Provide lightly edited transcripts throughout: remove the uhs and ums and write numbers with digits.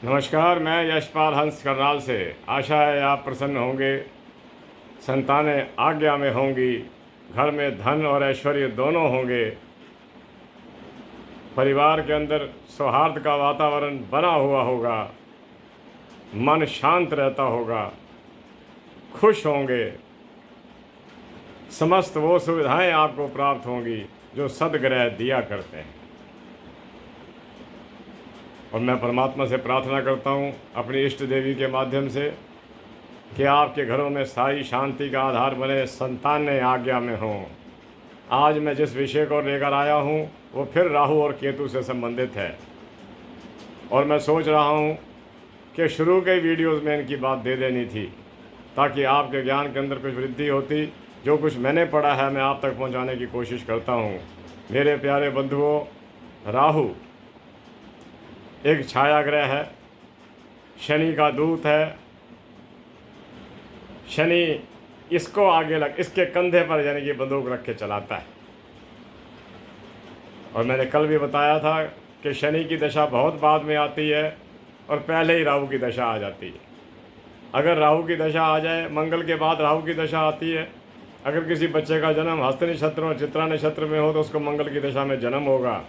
नमस्कार, मैं यशपाल हंस करनाल से। आशा है आप प्रसन्न होंगे, संतानें आज्ञा में होंगी, घर में धन और ऐश्वर्य दोनों होंगे, परिवार के अंदर सौहार्द का वातावरण बना हुआ होगा, मन शांत रहता होगा, खुश होंगे, समस्त वो सुविधाएं आपको प्राप्त होंगी जो सद्ग्रह दिया करते हैं। और मैं परमात्मा से प्रार्थना करता हूँ अपनी इष्ट देवी के माध्यम से कि आपके घरों में स्थायी शांति का आधार बने, संतानें आज्ञा में हों। आज मैं जिस विषय को लेकर आया हूँ वो फिर राहु और केतु से संबंधित है, और मैं सोच रहा हूँ कि शुरू के वीडियोज़ में इनकी बात दे देनी थी ताकि आपके ज्ञान के अंदर कुछ वृद्धि होती। जो कुछ मैंने पढ़ा है मैं आप तक पहुँचाने की कोशिश करता हूँ। मेरे प्यारे बंधुओं, राहु एक छाया ग्रह है, शनि का दूत है। शनि इसको इसके कंधे पर यानी कि बंदूक रख के चलाता है। और मैंने कल भी बताया था कि शनि की दशा बहुत बाद में आती है और पहले ही राहु की दशा आ जाती है। अगर राहु की दशा आ जाए, मंगल के बाद राहु की दशा आती है। अगर किसी बच्चे का जन्म हस्त नक्षत्र और चित्रा नक्षत्र में हो तो उसको मंगल की दशा में जन्म होगा,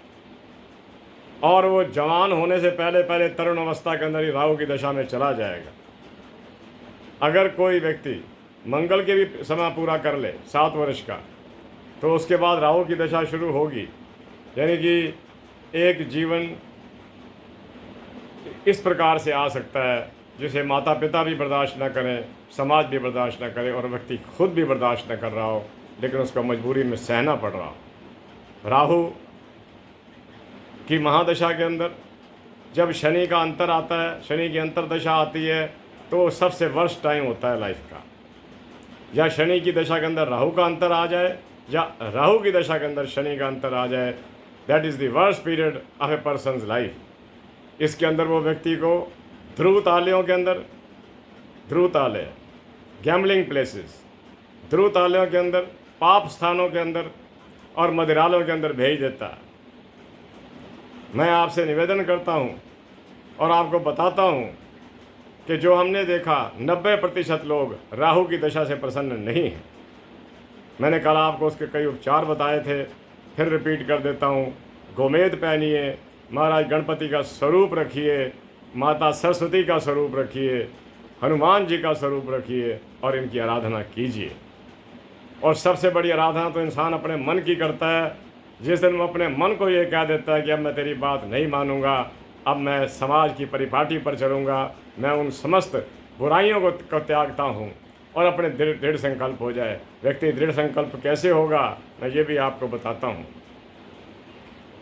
और वो जवान होने से पहले पहले तरुण अवस्था के अंदर ही राहु की दशा में चला जाएगा। अगर कोई व्यक्ति मंगल के भी समय पूरा कर ले 7 वर्ष का, तो उसके बाद राहु की दशा शुरू होगी। यानी कि एक जीवन इस प्रकार से आ सकता है जिसे माता पिता भी बर्दाश्त न करें, समाज भी बर्दाश्त न करे, और व्यक्ति खुद भी बर्दाश्त न कर रहा हो, लेकिन उसको मजबूरी में सहना पड़ रहा हो। राहु की महादशा के अंदर जब शनि का अंतर आता है, शनि की अंतरदशा आती है, तो सबसे वर्स्ट टाइम होता है लाइफ का। या शनि की दशा के अंदर राहु का अंतर आ जाए, या राहु की दशा के अंदर शनि का अंतर आ जाए, that is the worst period of A persons life. इसके अंदर वो व्यक्ति को ध्रुव तालियों के अंदर, ध्रुव ताले गैम्बलिंग प्लेसेस, ध्रुव तालियों के अंदर, पाप स्थानों के अंदर और मदिरालों के अंदर भेज देता है। मैं आपसे निवेदन करता हूँ और आपको बताता हूँ कि जो हमने देखा 90% लोग राहु की दशा से प्रसन्न नहीं हैं। मैंने कल आपको उसके कई उपचार बताए थे, फिर रिपीट कर देता हूँ। गोमेद पहनिए, महाराज गणपति का स्वरूप रखिए, माता सरस्वती का स्वरूप रखिए, हनुमान जी का स्वरूप रखिए और इनकी आराधना कीजिए। और सबसे बड़ी आराधना तो इंसान अपने मन की करता है। जिस दिन वो अपने मन को ये कह देता है कि अब मैं तेरी बात नहीं मानूंगा, अब मैं समाज की परिपाटी पर चलूँगा, मैं उन समस्त बुराइयों को त्यागता हूँ, और अपने दृढ़ संकल्प हो जाए। व्यक्ति दृढ़ संकल्प कैसे होगा मैं ये भी आपको बताता हूँ।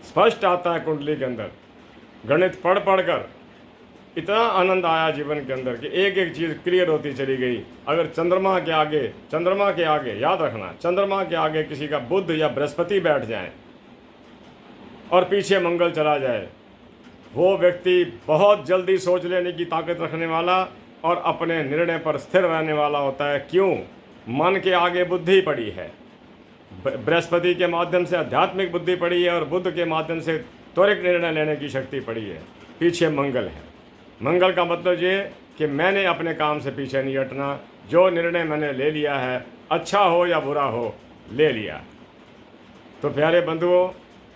स्पष्ट आता है कुंडली के अंदर, गणित पढ़ कर इतना आनंद आया जीवन के अंदर कि एक एक चीज़ क्लियर होती चली गई। अगर चंद्रमा के आगे याद रखना, चंद्रमा के आगे किसी का बुध या बृहस्पति बैठ जाए और पीछे मंगल चला जाए, वो व्यक्ति बहुत जल्दी सोच लेने की ताकत रखने वाला और अपने निर्णय पर स्थिर रहने वाला होता है। क्यों? मन के आगे बुद्धि पड़ी है, बृहस्पति के माध्यम से आध्यात्मिक बुद्धि पड़ी है और बुध के माध्यम से त्वरित निर्णय लेने की शक्ति पड़ी है। पीछे मंगल है। मंगल का मतलब ये कि मैंने अपने काम से पीछे नहीं हटना, जो निर्णय मैंने ले लिया है, अच्छा हो या बुरा हो, ले लिया। तो प्यारे बंधुओं,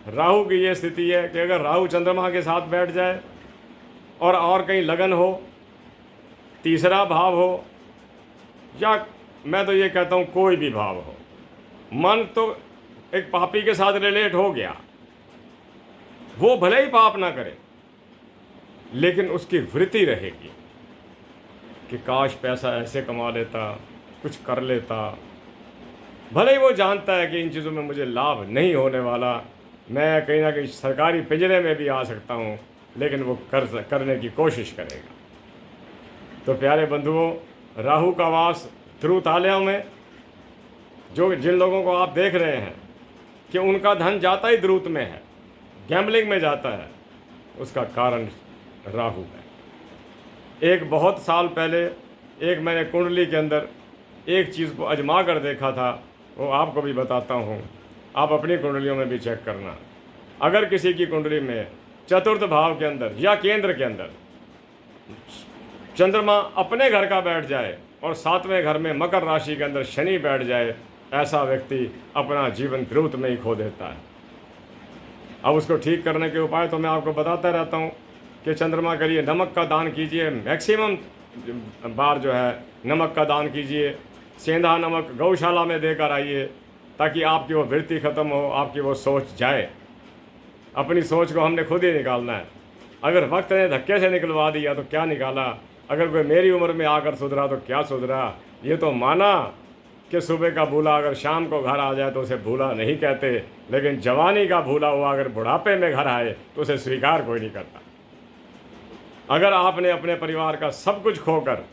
राहु की ये स्थिति है कि अगर राहु चंद्रमा के साथ बैठ जाए और कहीं लगन हो, तीसरा भाव हो, या मैं तो ये कहता हूँ कोई भी भाव हो, मन तो एक पापी के साथ रिलेट हो गया, वो भले ही पाप ना करे लेकिन उसकी वृत्ति रहेगी कि काश पैसा ऐसे कमा लेता, कुछ कर लेता। भले ही वो जानता है कि इन चीज़ों में मुझे लाभ नहीं होने वाला, मैं कहीं ना कहीं सरकारी पिंजरे में भी आ सकता हूँ, लेकिन वो करने की कोशिश करेगा। तो प्यारे बंधुओं, राहु का वास ध्रुव तालियों में, जिन लोगों को आप देख रहे हैं कि उनका धन जाता ही ध्रुव में है, गैम्बलिंग में जाता है, उसका कारण राहु है। एक बहुत साल पहले एक मैंने कुंडली के अंदर एक चीज़ को आजमा कर देखा था, वो आपको भी बताता हूँ। आप अपनी कुंडलियों में भी चेक करना। अगर किसी की कुंडली में चतुर्थ भाव के अंदर या केंद्र के अंदर चंद्रमा अपने घर का बैठ जाए और 7वें घर में मकर राशि के अंदर शनि बैठ जाए, ऐसा व्यक्ति अपना जीवन द्रुत में ही खो देता है। अब उसको ठीक करने के उपाय तो मैं आपको बताता रहता हूँ कि चंद्रमा के लिए नमक का दान कीजिए, मैक्सिमम बार जो है नमक का दान कीजिए। सेंधा नमक गौशाला में देकर आइए ताकि आपकी वो वृत्ति ख़त्म हो, आपकी वो सोच जाए। अपनी सोच को हमने खुद ही निकालना है। अगर वक्त ने धक्के से निकलवा दिया तो क्या निकाला, अगर कोई मेरी उम्र में आकर सुधरा तो क्या सुधरा। ये तो माना कि सुबह का भूला अगर शाम को घर आ जाए तो उसे भूला नहीं कहते, लेकिन जवानी का भूला हुआ अगर बुढ़ापे में घर आए तो उसे स्वीकार कोई नहीं करता। अगर आपने अपने परिवार का सब कुछ खोकर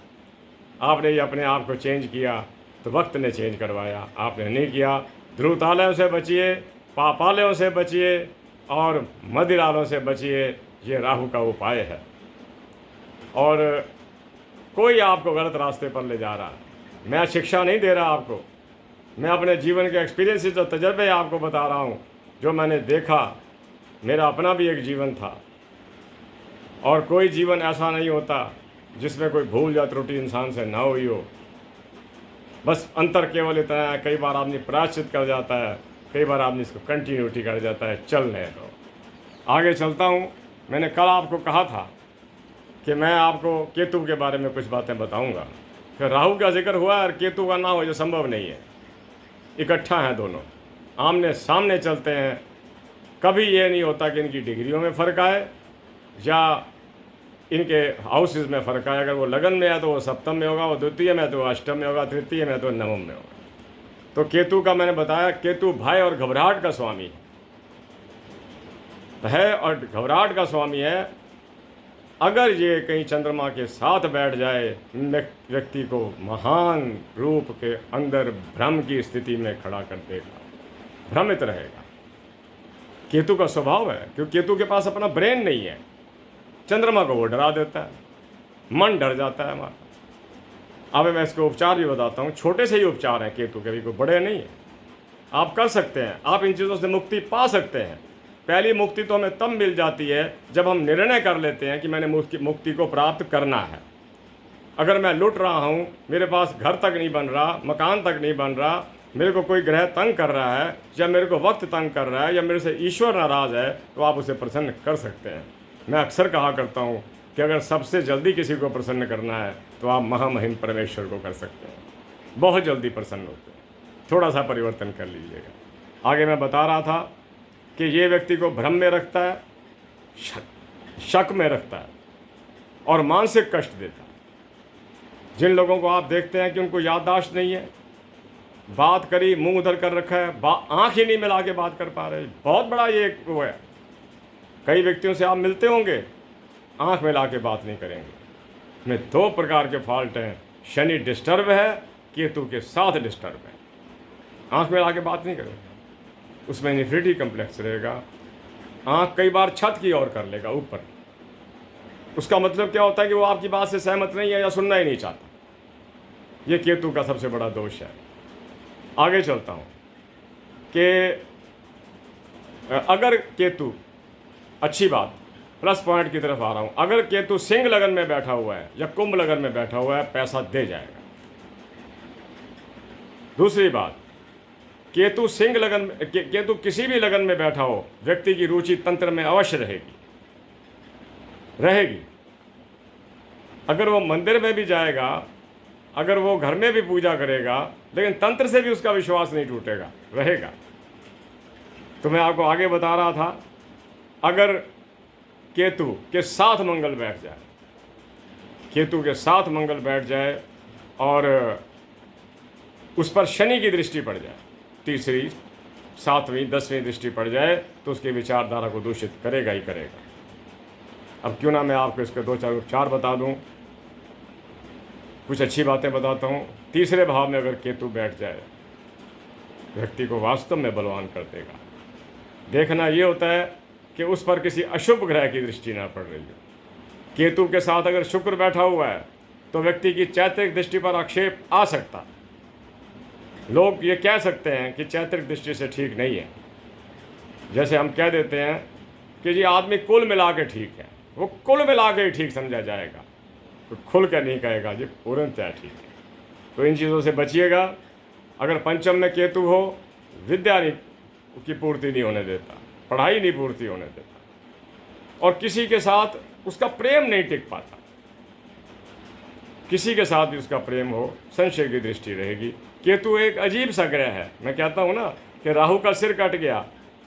आपने ये अपने आप को चेंज किया तो वक्त ने चेंज करवाया, आपने नहीं किया। ध्रुवतालयों से बचिए, पापालयों से बचिए और मदिरालों से बचिए, ये राहु का उपाय है। और कोई आपको गलत रास्ते पर ले जा रहा है, मैं शिक्षा नहीं दे रहा आपको, मैं अपने जीवन के एक्सपीरियंसेस और तजर्बे आपको बता रहा हूँ जो मैंने देखा। मेरा अपना भी एक जीवन था और कोई जीवन ऐसा नहीं होता जिसमें कोई भूल या त्रुटि इंसान से ना हुई हो। बस अंतर केवल इतना है, कई बार आदमी प्रायश्चित कर जाता है, कई बार आदमी इसको कंटिन्यूटी कर जाता है। चलने दो, आगे चलता हूँ। मैंने कल आपको कहा था कि मैं आपको केतु के बारे में कुछ बातें बताऊँगा। फिर राहु का जिक्र हुआ और केतु का ना हो जो संभव नहीं है, इकट्ठा हैं दोनों, आमने सामने चलते हैं। कभी ये नहीं होता कि इनकी डिग्रियों में फ़र्क आए या इनके हाउसेस में फ़र्क आए। अगर वो लगन में है तो वो सप्तम में होगा, वो द्वितीय में तो वो अष्टम में होगा, तृतीय में तो नवम में होगा। तो केतु का मैंने बताया, केतु भय और घबराहट का स्वामी है और घबराहट का स्वामी है। अगर ये कहीं चंद्रमा के साथ बैठ जाए, व्यक्ति को महान रूप के अंदर भ्रम की स्थिति में खड़ा कर देगा, भ्रमित रहेगा। केतु का स्वभाव है, क्योंकि केतु के पास अपना ब्रेन नहीं है। चंद्रमा को वो डरा देता है, मन डर जाता है हमारा। अब मैं इसके उपचार भी बताता हूँ। छोटे से ही उपचार हैं केतु के, भी कोई बड़े नहीं है। आप कर सकते हैं, आप इन चीज़ों से मुक्ति पा सकते हैं। पहली मुक्ति तो हमें तब मिल जाती है जब हम निर्णय कर लेते हैं कि मैंने मुक्ति को प्राप्त करना है। अगर मैं लुट रहा हूँ, मेरे पास घर तक नहीं बन रहा, मकान तक नहीं बन रहा, मेरे को कोई ग्रह तंग कर रहा है या मेरे को वक्त तंग कर रहा है या मेरे से ईश्वर नाराज़ है, तो आप उसे प्रसन्न कर सकते हैं। मैं अक्सर कहा करता हूँ कि अगर सबसे जल्दी किसी को प्रसन्न करना है तो आप महामहिम परमेश्वर को कर सकते हैं, बहुत जल्दी प्रसन्न होते हैं। थोड़ा सा परिवर्तन कर लीजिएगा। आगे मैं बता रहा था कि ये व्यक्ति को भ्रम में रखता है, शक में रखता है और मानसिक कष्ट देता है। जिन लोगों को आप देखते हैं कि उनको याददाश्त नहीं है, बात करी मुंह उधर कर रखा है, आँख ही नहीं मिला के बात कर पा रहे, बहुत बड़ा ये वो है। कई व्यक्तियों से आप मिलते होंगे, आँख मिला के बात नहीं करेंगे। में दो प्रकार के फॉल्ट हैं, शनि डिस्टर्ब है, केतु के साथ डिस्टर्ब है। आँख मिला के बात नहीं करेंगे, उसमें इन्फिनिटी कम्प्लेक्स रहेगा। आँख कई बार छत की ओर कर लेगा, ऊपर। उसका मतलब क्या होता है कि वो आपकी बात से सहमत नहीं है या सुनना ही नहीं चाहता। ये केतु का सबसे बड़ा दोष है। आगे चलता हूँ कि अगर केतु, अच्छी बात, प्लस पॉइंट की तरफ आ रहा हूँ, अगर केतु सिंह लगन में बैठा हुआ है या कुंभ लगन में बैठा हुआ है, पैसा दे जाएगा। दूसरी बात, केतु सिंह लगन में, केतु किसी भी लगन में बैठा हो, व्यक्ति की रुचि तंत्र में अवश्य रहेगी। अगर वो मंदिर में भी जाएगा, अगर वो घर में भी पूजा करेगा, लेकिन तंत्र से भी उसका विश्वास नहीं टूटेगा, रहेगा। तो मैं आपको आगे बता रहा था, अगर केतु के साथ मंगल बैठ जाए, केतु के साथ मंगल बैठ जाए और उस पर शनि की दृष्टि पड़ जाए, तीसरी, सातवीं, 10वीं दृष्टि पड़ जाए, तो उसकी विचारधारा को दूषित करेगा ही करेगा। अब क्यों ना मैं आपको इसके 2-4 उपचार बता दूं, कुछ अच्छी बातें बताता हूं। तीसरे भाव में अगर केतु बैठ जाए, व्यक्ति को वास्तव में बलवान कर देगा। देखना ये होता है कि उस पर किसी अशुभ ग्रह की दृष्टि ना पड़ रही हो। केतु के साथ अगर शुक्र बैठा हुआ है तो व्यक्ति की चैत्रिक दृष्टि पर आक्षेप आ सकता है। लोग ये कह सकते हैं कि चैत्रिक दृष्टि से ठीक नहीं है। जैसे हम कह देते हैं कि जी आदमी कुल मिला के ठीक है, वो कुल मिला के ही ठीक समझा जाएगा। तो खुल कर नहीं कहेगा जी पूर्णतः ठीक है। तो इन चीज़ों से बचिएगा। अगर पंचम में केतु हो, विद्या नहीं की पूर्ति नहीं होने देता, पढ़ाई नहीं पूर्ति होने देता, और किसी के साथ उसका प्रेम नहीं टिक पाता। किसी के साथ भी उसका प्रेम हो, संशय की दृष्टि रहेगी। केतु एक अजीब सा ग्रह है। मैं कहता हूँ ना कि राहु का सिर कट गया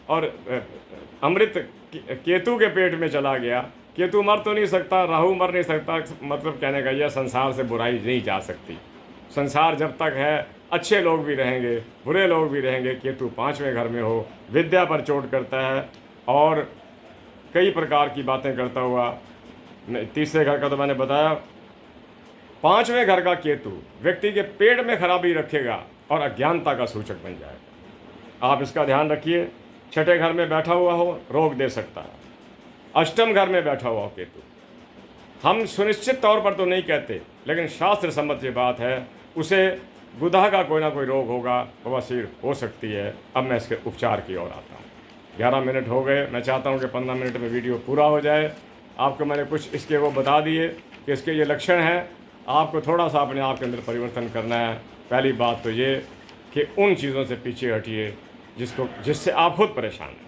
और अमृत केतु के पेट में चला गया। केतु मर तो नहीं सकता, राहु मर नहीं सकता, मतलब कहने का यह संसार से बुराई नहीं जा सकती। संसार जब तक है, अच्छे लोग भी रहेंगे, बुरे लोग भी रहेंगे। केतु 5वें घर में हो, विद्या पर चोट करता है और कई प्रकार की बातें करता हुआ। 3रे घर का तो मैंने बताया। 5वें घर का केतु व्यक्ति के पेट में खराबी रखेगा और अज्ञानता का सूचक बन जाएगा। आप इसका ध्यान रखिए। 6ठे घर में बैठा हुआ हो, रोग दे सकता है। 8म घर में बैठा हुआ हो केतु, हम सुनिश्चित तौर पर तो नहीं कहते, लेकिन शास्त्र सम्मत ये बात है, उसे गुदा का कोई ना कोई रोग होगा, बवासीर हो सकती है। अब मैं इसके उपचार की ओर आता हूँ। 11 मिनट हो गए। मैं चाहता हूँ कि 15 मिनट में वीडियो पूरा हो जाए। आपको मैंने कुछ इसके वो बता दिए कि इसके ये लक्षण हैं। आपको थोड़ा सा अपने आप के अंदर परिवर्तन करना है। पहली बात तो ये कि उन चीज़ों से पीछे हटिए जिससे आप खुद परेशान हैं।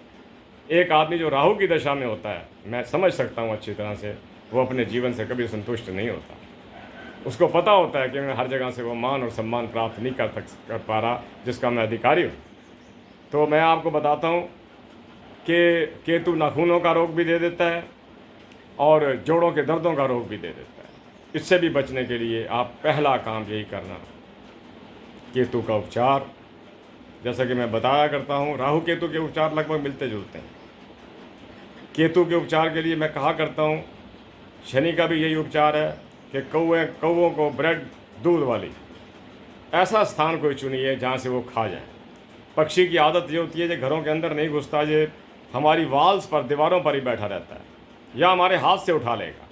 एक आदमी जो राहु की दशा में होता है, मैं समझ सकता हूँ अच्छी तरह से, वो अपने जीवन से कभी संतुष्ट नहीं होता। उसको पता होता है कि मैं हर जगह से वो मान और सम्मान प्राप्त नहीं कर पा रहा जिसका मैं अधिकारी हूँ। तो मैं आपको बताता हूँ कि केतु नाखूनों का रोग भी दे देता है और जोड़ों के दर्दों का रोग भी दे देता है। इससे भी बचने के लिए आप पहला काम यही करना, केतु का उपचार। जैसा कि मैं बताया करता हूँ, राहु केतु के उपचार लगभग मिलते जुलते हैं। केतु के उपचार के लिए मैं कहा करता हूँ, शनि का भी यही उपचार है कि कौवों को ब्रेड दूध वाली ऐसा स्थान कोई चुनिए जहाँ से वो खा जाए। पक्षी की आदत ये होती है कि घरों के अंदर नहीं घुसता, ये हमारी वाल्स पर, दीवारों पर ही बैठा रहता है या हमारे हाथ से उठा लेगा।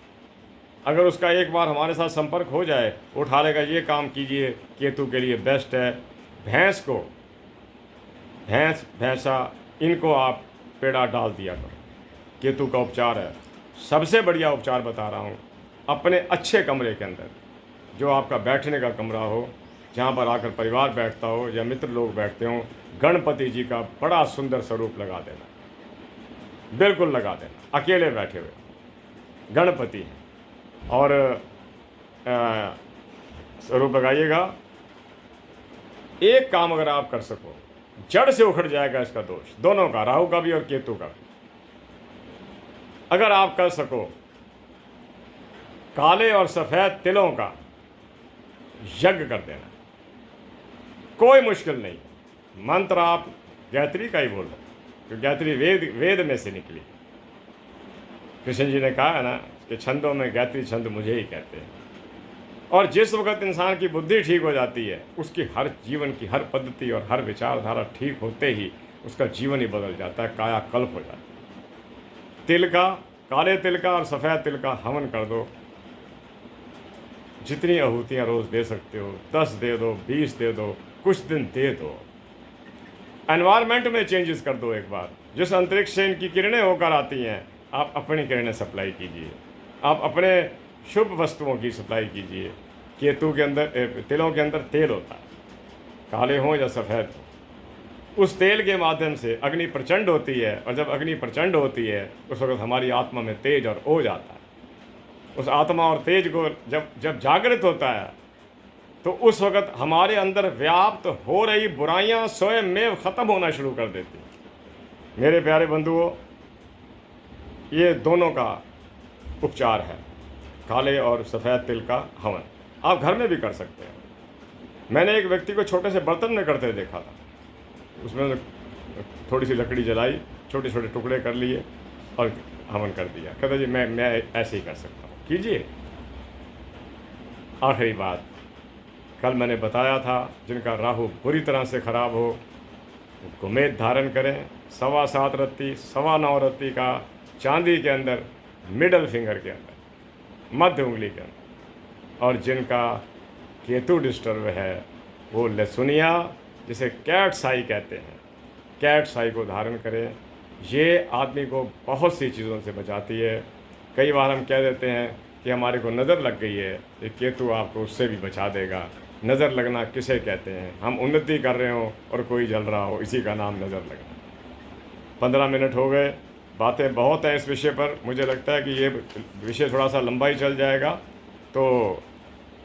अगर उसका एक बार हमारे साथ संपर्क हो जाए, उठा लेगा। ये काम कीजिए, केतु के लिए बेस्ट है। भैंसा इनको आप पेड़ा डाल दिया करो, केतु का उपचार है। सबसे बढ़िया उपचार बता रहा हूँ, अपने अच्छे कमरे के अंदर, जो आपका बैठने का कमरा हो, जहाँ पर आकर परिवार बैठता हो या मित्र लोग बैठते हों, गणपति जी का बड़ा सुंदर स्वरूप लगा देना, बिल्कुल लगा देना। अकेले बैठे हुए गणपति हैं और स्वरूप लगाइएगा। एक काम अगर आप कर सको, जड़ से उखड़ जाएगा इसका दोष, दोनों का, राहु का भी और केतु का भी। अगर आप कर सको, काले और सफ़ेद तिलों का यज्ञ कर देना, कोई मुश्किल नहीं। मंत्र आप गायत्री का ही बोल रहे, तो गायत्री वेद में से निकली। कृष्ण जी ने कहा है ना कि छंदों में गायत्री छंद मुझे ही कहते हैं। और जिस वक्त इंसान की बुद्धि ठीक हो जाती है, उसकी हर जीवन की हर पद्धति और हर विचारधारा ठीक होते ही उसका जीवन ही बदल जाता है, कायाकल्प हो जाता है। तिल का, काले तिल का और सफ़ेद तिल का हवन कर दो। जितनी आहूतियाँ रोज़ दे सकते हो, 10 दे दो, 20 दे दो, कुछ दिन दे दो। एनवायरनमेंट में चेंजेस कर दो। एक बार जिस अंतरिक्ष से इनकी किरणें होकर आती हैं, आप अपनी किरणें सप्लाई कीजिए। आप अपने शुभ वस्तुओं की सप्लाई कीजिए। केतु के अंदर, तिलों के अंदर तेल होता है, काले हों या सफ़ेद हों। उस तेल के माध्यम से अग्नि प्रचंड होती है, और जब अग्नि प्रचंड होती है उस वक्त हमारी आत्मा में तेज और ओज आता है। उस आत्मा और तेज को जब जागृत होता है, तो उस वक्त हमारे अंदर व्याप्त हो रही बुराइयां स्वयं में ख़त्म होना शुरू कर देती हैं। मेरे प्यारे बंधुओं, ये दोनों का उपचार है, काले और सफ़ेद तिल का हवन। आप घर में भी कर सकते हैं। मैंने एक व्यक्ति को छोटे से बर्तन में करते देखा था। उसमें थोड़ी सी लकड़ी जलाई, छोटे छोटे टुकड़े कर लिए और हवन कर दिया। कहता जी मैं ऐसे ही कर सकता हूँ, कीजिए। आखिरी बात, कल मैंने बताया था, जिनका राहु बुरी तरह से ख़राब हो, गोमेद धारण करें। 7.25 रत्ती, 9.25 रत्ती का चांदी के अंदर, मिडल फिंगर के अंदर, मध्य उंगली के अंदर। और जिनका केतु डिस्टर्ब है, वो लहसुनिया, जिसे कैट साई कहते हैं, कैट साई को धारण करें। ये आदमी को बहुत सी चीज़ों से बचाती है। कई बार हम कह देते हैं कि हमारे को नज़र लग गई है, ये केतु आपको उससे भी बचा देगा। नज़र लगना किसे कहते हैं? हम उन्नति कर रहे हो और कोई जल रहा हो, इसी का नाम नज़र लगना। 15 मिनट हो गए, बातें बहुत हैं इस विषय पर। मुझे लगता है कि ये विषय थोड़ा सा लंबा ही चल जाएगा। तो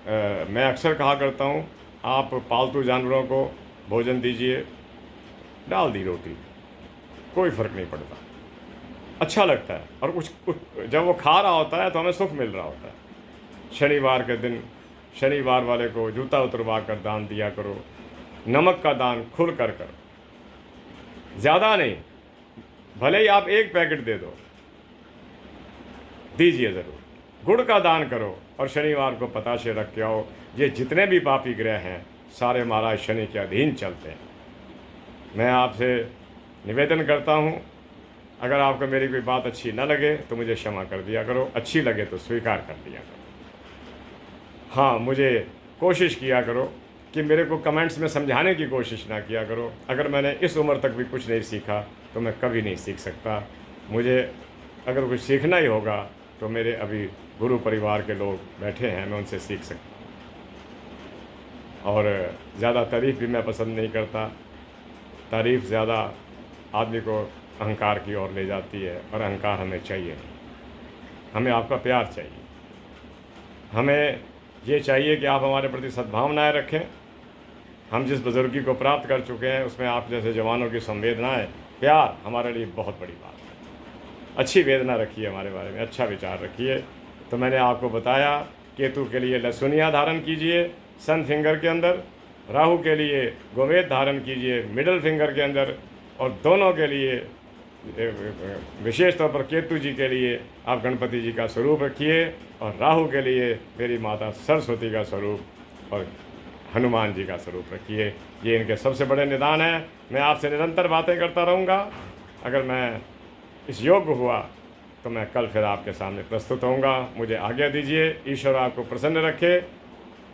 मैं अक्सर कहा करता हूँ, आप पालतू जानवरों को भोजन दीजिए, डाल दी रोटी, कोई फ़र्क नहीं पड़ता, अच्छा लगता है। और जब वो खा रहा होता है तो हमें सुख मिल रहा होता है। शनिवार के दिन शनिवार वाले को जूता उतरवा कर दान दिया करो। नमक का दान खुल कर करो, ज़्यादा नहीं, भले ही आप 1 पैकेट दे दो, दीजिए ज़रूर। गुड़ का दान करो और शनिवार को पताशे रख के आओ। ये जितने भी पापी ग्रह हैं सारे महाराज शनि के अधीन चलते हैं। मैं आपसे निवेदन करता हूँ, अगर आपको मेरी कोई बात अच्छी न लगे तो मुझे क्षमा कर दिया करो, अच्छी लगे तो स्वीकार कर दिया करो। हाँ, मुझे कोशिश किया करो कि मेरे को कमेंट्स में समझाने की कोशिश ना किया करो। अगर मैंने इस उम्र तक भी कुछ नहीं सीखा तो मैं कभी नहीं सीख सकता। मुझे अगर कुछ सीखना ही होगा तो मेरे अभी गुरु परिवार के लोग बैठे हैं, मैं उनसे सीख सकता हूँ। और ज़्यादा तारीफ़ भी मैं पसंद नहीं करता। तारीफ़ ज़्यादा आदमी को अहंकार की ओर ले जाती है, और अहंकार हमें चाहिए नहीं। हमें आपका प्यार चाहिए, हमें ये चाहिए कि आप हमारे प्रति सद्भावनाएं रखें। हम जिस बुजुर्गी को प्राप्त कर चुके हैं उसमें आप जैसे जवानों की संवेदनाएं, प्यार हमारे लिए बहुत बड़ी बात है। अच्छी वेदना रखिए हमारे बारे में, अच्छा विचार रखिए। तो मैंने आपको बताया, केतु के लिए लहसुनिया धारण कीजिए सन फिंगर के अंदर, राहु के लिए गोमेद धारण कीजिए मिडल फिंगर के अंदर, और दोनों के लिए विशेष तौर पर केतु जी के लिए आप गणपति जी का स्वरूप रखिए, और राहु के लिए मेरी माता सरस्वती का स्वरूप और हनुमान जी का स्वरूप रखिए। ये इनके सबसे बड़े निदान हैं। मैं आपसे निरंतर बातें करता रहूँगा। अगर मैं इस योग्य हुआ तो मैं कल फिर आपके सामने प्रस्तुत होऊंगा। मुझे आज्ञा दीजिए। ईश्वर आपको प्रसन्न रखे।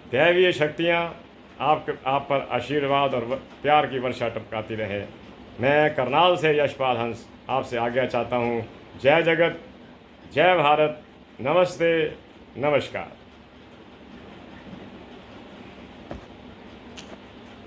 दैवीय शक्तियाँ आप पर आशीर्वाद और प्यार की वर्षा टपकाती रहे। मैं करनाल से यशपाल हंस आपसे आज्ञा चाहता हूँ। जय जगत, जय भारत, नमस्ते, नमस्कार।